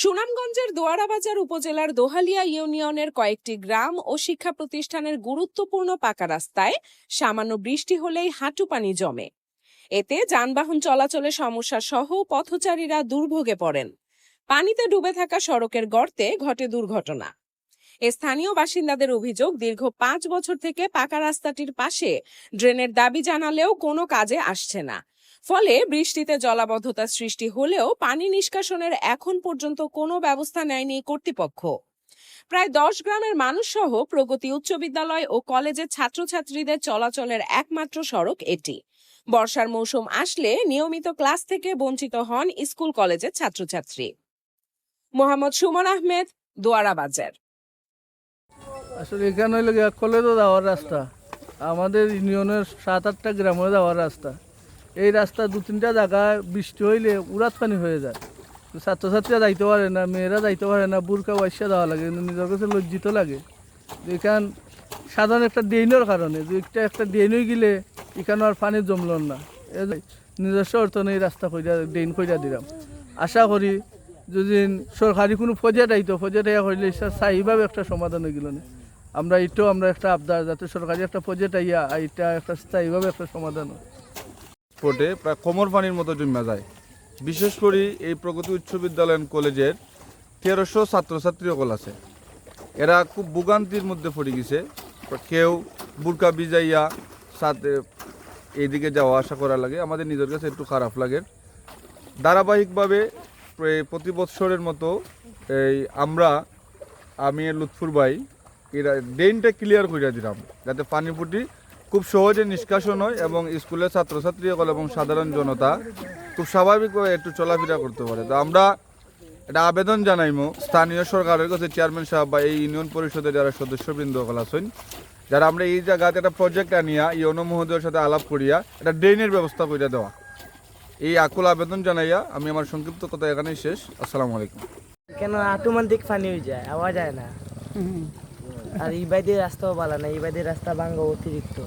সুনামগঞ্জের দোয়ারাবাজার উপজেলার দোহালিয়া ইউনিয়নের কয়েকটি গ্রাম ও শিক্ষা প্রতিষ্ঠানের গুরুত্বপূর্ণ পাকা রাস্তায় সামান্য বৃষ্টি হলেই হাঁটু পানি জমে। এতে যানবাহন চলাচলে সমস্যা সহ পথচারীরা দুর্ভোগে পড়েন। পানিতে ডুবে থাকা সড়কের গর্তে ঘটে দুর্ঘটনা। স্থানীয় বাসিন্দাদের অভিযোগ, দীর্ঘ 5 বছর থেকে পাকা রাস্তাটির পাশে ড্রেনের দাবি জানালেও কোনো কাজে আসছে না। ফলে বৃষ্টিতে জলাবদ্ধতা সৃষ্টি হলেও পানি নিষ্কাশনের এখন পর্যন্ত কোনো ব্যবস্থা নেয়নি কর্তৃপক্ষ। প্রায় 10 গ্রামের মানুষ সহ প্রগতি উচ্চ বিদ্যালয় ও কলেজের ছাত্রছাত্রীদের চলাচলের একমাত্র সড়ক এটি। বর্ষার মৌসুম আসলে নিয়মিত ক্লাস থেকে বঞ্চিত হন স্কুল কলেজের ছাত্রছাত্রী। মোহাম্মদ সুমন আহমেদ, দোয়ারাবাজার। আসলে এখানে হইলে কলেজও যাওয়ার রাস্তা, আমাদের ইউনিয়নের 7-8টা গ্রামে যাওয়ার রাস্তা। এই রাস্তা 2-3টা জায়গায় বৃষ্টি হইলে উড়াত পানি হয়ে যায়। ছাত্রছাত্রীরা যাইতে পারে না, মেয়েরা যাইতে পারে না, বুরকা ওয়াইসা দেওয়া লাগে, কিন্তু নিজের কাছে লজ্জিত লাগে। এখান সাধারণ একটা ড্রেনের কারণে একটা ড্রেন হয়ে গেলে এখানে আর পানি জমল না। নিজস্ব অর্থনে এই রাস্তা ড্রেন কইরা দিলাম। আশা করি যদি সরকারি কোনো প্রজেক্ট আইতো, প্রজেক্ট আইয়া হইলে স্থায়ীভাবে একটা সমাধান হয়ে গেল না। আমরা একটা আবদার, যাতে সরকারি একটা প্রজেক্ট আইয়া এটা একটা স্থায়ীভাবে একটা সমাধান হয়। ফোটে প্রায় কোমর পানির মতো জমা যায়। বিশেষ করে এই প্রগতি উচ্চ বিদ্যালয় কলেজের 1300 ছাত্রছাত্রী সকল আছে। এরা খুব ভোগান্তির মধ্যে পড়ে গেছে। কেউ বুরকা ভিজাইয়া সাথে এইদিকে যাওয়া আসা করা লাগে, আমাদের নিজের কাছে একটু খারাপ লাগে। ধারাবাহিকভাবে প্রতি বৎসরের মতো আমি লুৎফুর ভাই এরা ড্রেনটা ক্লিয়ার করে দিলাম, যাতে পানি ফুটি খুব সহজে নিষ্কাশন হয় এবং স্কুলের ছাত্রছাত্রী সকল এবং সাধারণ জনতা খুব স্বাভাবিকভাবে একটু চলাফেরা করতে পারে। তো আমরা এটা আবেদন জানাইমো স্থানীয় সরকারের কাছে, চেয়ারম্যান সাহেব বা এই ইউনিয়ন পরিষদের যারা সদস্যবৃন্দ সকল আছেন, যারা আমরা এই জায়গাতে একটা প্রজেক্ট আনিয়া ইউনো মহোদয়ের সাথে আলাপ করিয়া একটা ড্রেনের ব্যবস্থা করে দেওয়া, এই আকুল আবেদন জানাইয়া আমি আমার সংক্ষিপ্ত কথা এখানেই শেষ। আসসালামু আলাইকুম। কেন আটুমান দিক পানি হয়ে যায়, আওয়া যায় না। আর এই বাইদের রাস্তাও ভালো না, এই বাইদের রাস্তা ভাঙ্গা অতিরিক্ত।